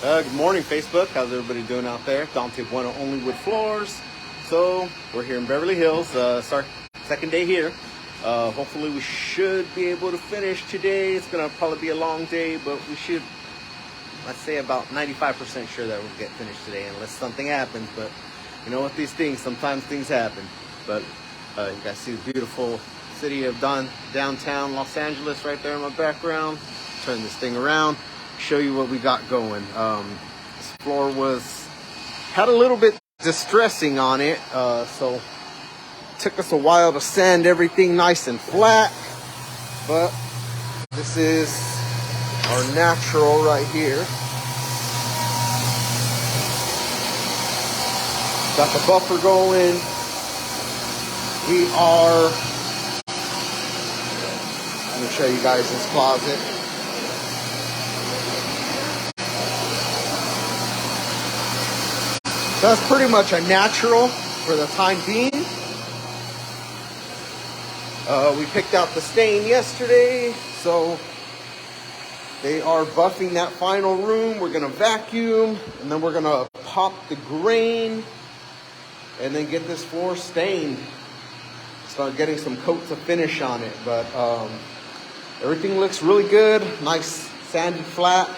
Good morning, Facebook. How's everybody doing out there? Dante Bona, OnlyWoodFloors. So we're here in Beverly Hills. It's our second day here. Hopefully we should be able to finish today. It's gonna probably be a long day, but we should, let's say, about 95% sure that we'll get finished today, unless something happens. But you know what, these things, sometimes things happen. But you guys see the beautiful city of downtown Los Angeles right there in my background. Turn this thing around, show you what we got going. This floor had a little bit distressing on it, so it took us a while to sand everything nice and flat, but this is our natural right here. Got the buffer going. Let me show you guys this closet. That's pretty much a natural for the time being. We picked out the stain yesterday, so they are buffing that final room. We're gonna vacuum, and then we're gonna pop the grain, and then get this floor stained. Start getting some coats of finish on it, but everything looks really good. Nice sandy flat.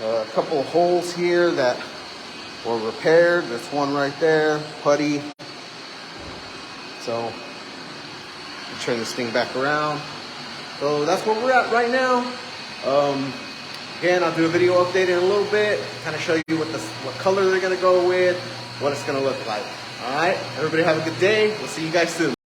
A couple of holes here that were repaired. There's one right there, putty. So turn this thing back around. So that's where we're at right now. Again, I'll do a video update in a little bit, kind of show you what color they're gonna go with, what it's gonna look like. All right, everybody have a good day. We'll see you guys soon.